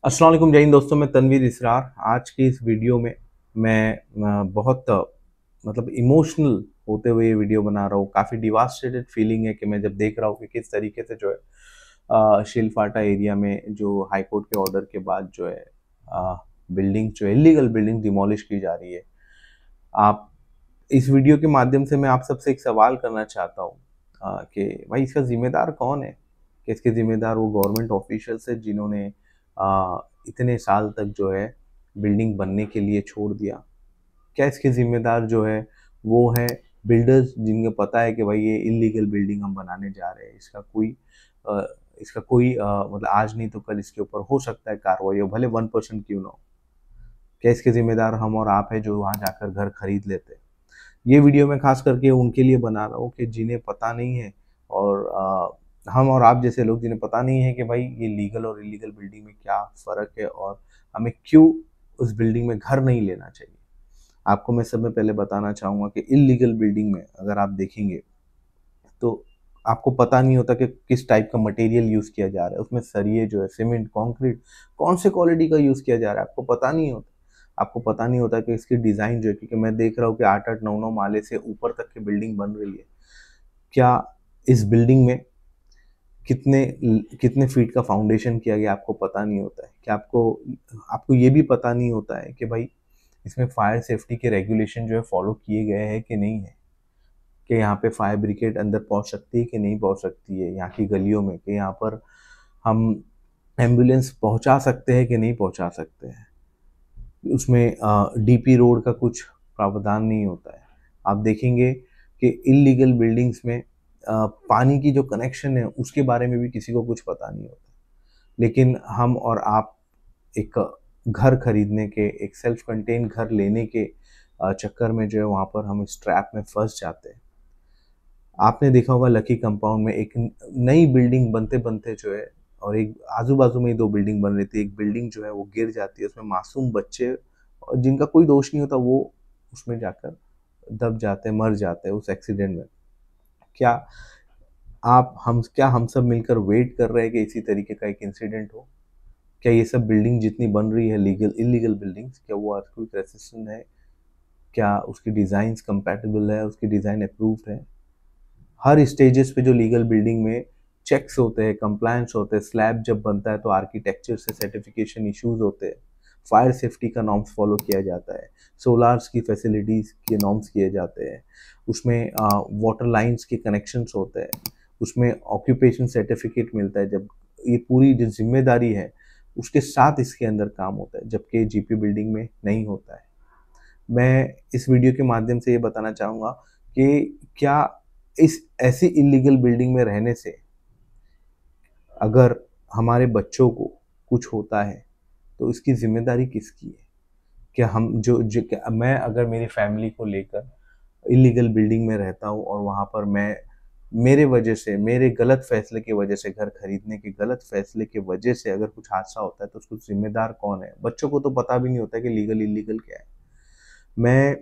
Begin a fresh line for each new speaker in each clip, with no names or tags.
अस्सलाम वालेकुम जय हिंद दोस्तों। मैं तनवीर इसरार। आज की इस वीडियो में मैं बहुत मतलब इमोशनल होते हुए ये वीडियो बना रहा हूँ। काफ़ी डिवास्टेटेड फीलिंग है कि मैं जब देख रहा हूँ कि किस तरीके से जो है शिलफाटा एरिया में जो हाई कोर्ट के ऑर्डर के बाद जो है बिल्डिंग जो है इलीगल बिल्डिंग डिमोलिश की जा रही है। आप इस वीडियो के माध्यम से मैं आप सबसे एक सवाल करना चाहता हूँ कि भाई इसका जिम्मेदार कौन है? कि इसके जिम्मेदार वो गवर्नमेंट ऑफिशियल्स है जिन्होंने इतने साल तक जो है बिल्डिंग बनने के लिए छोड़ दिया? क्या इसके जिम्मेदार जो है वो है बिल्डर्स जिनको पता है कि भाई ये इलीगल बिल्डिंग हम बनाने जा रहे हैं, अ, इसका कोई मतलब आज नहीं तो कल इसके ऊपर हो सकता है कार्रवाई हो, भले 1% क्यों ना हो? क्या इसके जिम्मेदार हम और आप है जो वहाँ जाकर घर खरीद लेते हैं? ये वीडियो मैं खास करके उनके लिए बना रहा हूँ कि जिन्हें पता नहीं है, और हम और आप जैसे लोग जिन्हें पता नहीं है कि भाई ये लीगल और इलीगल बिल्डिंग में क्या फ़र्क है और हमें क्यों उस बिल्डिंग में घर नहीं लेना चाहिए। आपको मैं सबसे पहले बताना चाहूँगा कि इलीगल बिल्डिंग में अगर आप देखेंगे तो आपको पता नहीं होता कि किस टाइप का मटेरियल यूज़ किया जा रहा है। उसमें सरिये जो है, सीमेंट, कंक्रीट कौन से क्वालिटी का यूज़ किया जा रहा है, आपको पता नहीं होता। आपको पता नहीं होता कि इसकी डिज़ाइन जो है, क्योंकि मैं देख रहा हूँ कि 8-8, 9-9 माले से ऊपर तक की बिल्डिंग बन रही है। क्या इस बिल्डिंग में कितने कितने फीट का फाउंडेशन किया गया आपको पता नहीं होता है। क्या आपको आपको ये भी पता नहीं होता है कि भाई इसमें फायर सेफ्टी के रेगुलेशन जो है फॉलो किए गए हैं कि नहीं है? कि यहाँ पे फायर ब्रिगेड अंदर पहुँच सकती है कि नहीं पहुँच सकती है यहाँ की गलियों में, कि यहाँ पर हम एम्बुलेंस पहुँचा सकते हैं कि नहीं पहुँचा सकते हैं। उसमें डीपी रोड का कुछ प्रावधान नहीं होता है। आप देखेंगे कि इल्लीगल बिल्डिंग्स में पानी की जो कनेक्शन है उसके बारे में भी किसी को कुछ पता नहीं होता। लेकिन हम और आप एक घर खरीदने के, एक सेल्फ कंटेन घर लेने के चक्कर में जो है वहाँ पर हम इस ट्रैप में फँस जाते हैं। आपने देखा होगा लकी कंपाउंड में एक नई बिल्डिंग बनते-बनते जो है, और एक आजू-बाजू में ही 2 बिल्डिंग बन रही थी। एक बिल्डिंग जो है वो गिर जाती है, उसमें मासूम बच्चे और जिनका कोई दोष नहीं होता वो उसमें जाकर दब जाते हैं, मर जाते हैं उस एक्सीडेंट में। क्या क्या हम सब मिलकर वेट कर रहे हैं कि इसी तरीके का एक इंसिडेंट हो? क्या ये सब बिल्डिंग जितनी बन रही है लीगल इल्लीगल बिल्डिंग्स, क्या वो अर्थक्वेक रेजिस्टेंट है? क्या उसकी डिज़ाइन्स कंपैटिबल है, उसकी डिज़ाइन अप्रूव्ड है? हर स्टेजेस पे जो लीगल बिल्डिंग में चेक्स होते हैं, कंप्लायंस होते हैं, स्लैब जब बनता है तो आर्किटेक्चर से सर्टिफिकेशन इश्यूज होते हैं, फायर सेफ्टी का नॉर्म्स फॉलो किया जाता है, सोलार्स की फैसिलिटीज़ के नॉर्म्स किए जाते हैं, उसमें वाटर लाइन्स के कनेक्शंस होते हैं, उसमें ऑक्यूपेशन सर्टिफिकेट मिलता है। जब ये पूरी जो जिम्मेदारी है उसके साथ इसके अंदर काम होता है, जबकि जीपी बिल्डिंग में नहीं होता है। मैं इस वीडियो के माध्यम से ये बताना चाहूँगा कि क्या इस ऐसी इल्लीगल बिल्डिंग में रहने से अगर हमारे बच्चों को कुछ होता है तो इसकी ज़िम्मेदारी किसकी है? क्या हम जो क्या मैं अगर मेरी फैमिली को लेकर इल्लीगल बिल्डिंग में रहता हूँ और वहाँ पर मैं मेरे वजह से, मेरे गलत फ़ैसले की वजह से, घर खरीदने के गलत फ़ैसले की वजह से अगर कुछ हादसा होता है तो उसको ज़िम्मेदार कौन है? बच्चों को तो पता भी नहीं होता है कि लीगल इल्लीगल क्या है। मैं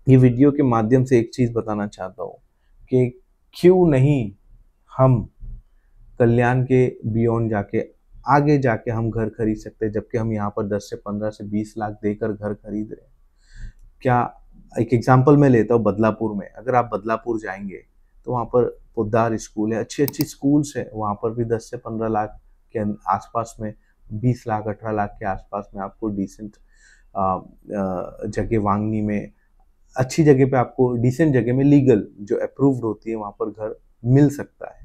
ये वीडियो के माध्यम से एक चीज़ बताना चाहता हूँ कि क्यों नहीं हम कल्याण के बियॉन्ड जाके आगे जाके हम घर खरीद सकते हैं, जबकि हम यहाँ पर 10 से 15 से 20 लाख देकर घर खरीद रहे हैं। क्या एक एग्जांपल मैं लेता हूँ बदलापुर में। अगर आप बदलापुर जाएँगे तो वहाँ पर पोद्दार स्कूल है, अच्छी-अच्छी स्कूल्स हैं, वहाँ पर भी 10 से 15 लाख के आस-पास में, 20 लाख 18 लाख के आस-पास में आपको डिसेंट जगह वांगनी में, अच्छी जगह पे आपको डिसेंट जगह में लीगल जो अप्रूव्ड होती है वहाँ पर घर मिल सकता है।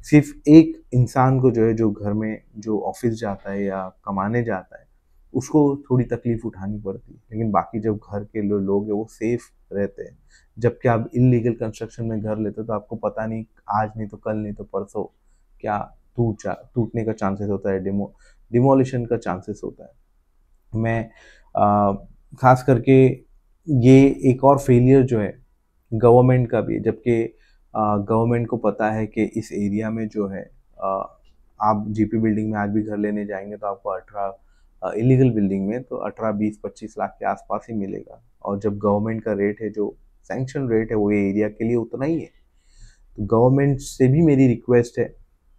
सिर्फ एक इंसान को जो है, जो घर में जो ऑफिस जाता है या कमाने जाता है, उसको थोड़ी तकलीफ उठानी पड़ती है, लेकिन बाकी जब घर के लोग हैं वो सेफ रहते हैं। जबकि आप इलीगल कंस्ट्रक्शन में घर लेते हो तो आपको पता नहीं आज नहीं तो कल नहीं तो परसों क्या टूटने का चांसेस होता है, डिमोलिशन का चांसेस होता है। मैं खास करके ये एक और फेलियर जो है गवर्नमेंट का भी है, जबकि गवर्नमेंट को पता है कि इस एरिया में जो है आप जीपी बिल्डिंग में आज भी घर लेने जाएंगे तो आपको 18 इलीगल बिल्डिंग में तो 18 20 25 लाख के आसपास ही मिलेगा, और जब गवर्नमेंट का रेट है जो सैंक्शन रेट है वो एरिया के लिए उतना ही है। तो गवर्नमेंट से भी मेरी रिक्वेस्ट है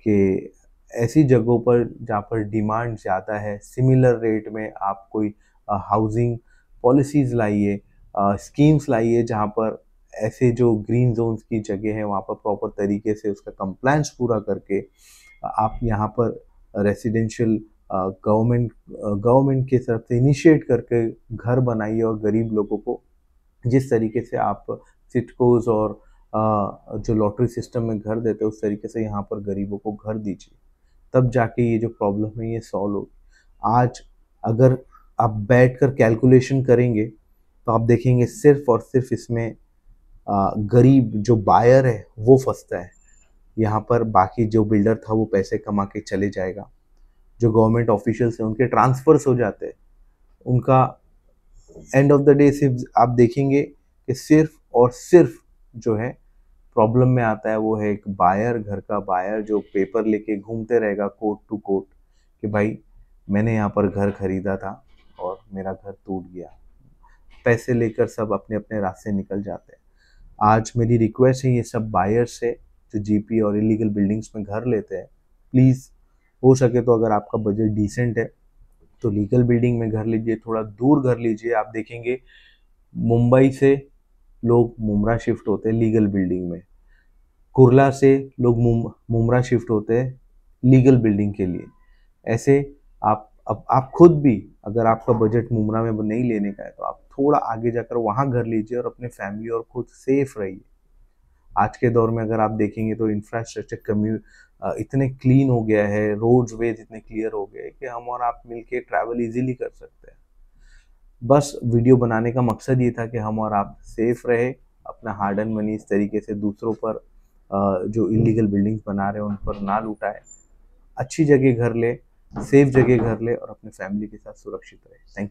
कि ऐसी जगहों पर जहाँ पर डिमांड ज़्यादा है, सिमिलर रेट में आप कोई हाउसिंग पॉलिसीज़ लाइए, स्कीम्स लाइए जहाँ पर ऐसे जो ग्रीन ज़ोन्स की जगह है वहाँ पर प्रॉपर तरीके से उसका कंप्लायंस पूरा करके आप यहाँ पर रेसिडेंशियल गवर्नमेंट की तरफ से इनिशिएट करके घर बनाइए और गरीब लोगों को जिस तरीके से आप सिटकोज और जो लॉटरी सिस्टम में घर देते हैं उस तरीके से यहाँ पर गरीबों को घर दीजिए, तब जाके ये जो प्रॉब्लम है ये सॉल्व होगी। आज अगर आप बैठकर कैलकुलेशन करेंगे तो आप देखेंगे सिर्फ और सिर्फ इसमें गरीब जो बायर है वो फंसता है। यहाँ पर बाकी जो बिल्डर था वो पैसे कमा के चले जाएगा, जो गवर्नमेंट ऑफिशियल्स हैं उनके ट्रांसफर्स हो जाते हैं, उनका एंड ऑफ द डे सिर्फ आप देखेंगे कि सिर्फ और सिर्फ जो है प्रॉब्लम में आता है वो है एक बायर, घर का बायर जो पेपर लेके घूमते रहेगा कोर्ट टू कोर्ट कि भाई मैंने यहाँ पर घर खरीदा था और मेरा घर टूट गया। पैसे लेकर सब अपने अपने रास्ते निकल जाते हैं। आज मेरी रिक्वेस्ट है ये सब बायर से जो जीपी और इलीगल बिल्डिंग्स में घर लेते हैं, प्लीज़ हो सके तो अगर आपका बजट डिसेंट है तो लीगल बिल्डिंग में घर लीजिए, थोड़ा दूर घर लीजिए। आप देखेंगे मुंबई से लोग मुमरा शिफ्ट होते हैं लीगल बिल्डिंग में, कुर्ला से लोग मुमरा शिफ्ट होते हैं लीगल बिल्डिंग के लिए। ऐसे आप खुद भी अगर आपका बजट मुमरा में नहीं लेने का है तो आप थोड़ा आगे जाकर वहाँ घर लीजिए और अपने फैमिली और खुद सेफ रहिए। आज के दौर में अगर आप देखेंगे तो इंफ्रास्ट्रक्चर इतने क्लीन हो गया है, रोड्स वेज इतने क्लियर हो गए कि हम और आप मिलके ट्रैवल इजीली कर सकते हैं। बस वीडियो बनाने का मकसद ये था कि हम और आप सेफ रहे, अपना हार्ड एंड मनी इस तरीके से दूसरों पर जो इलीगल बिल्डिंग्स बना रहे हैं उन पर ना लुटाए, अच्छी जगह घर ले, सेफ जगह घर ले और अपने फैमिली के साथ सुरक्षित रहे। Thank you.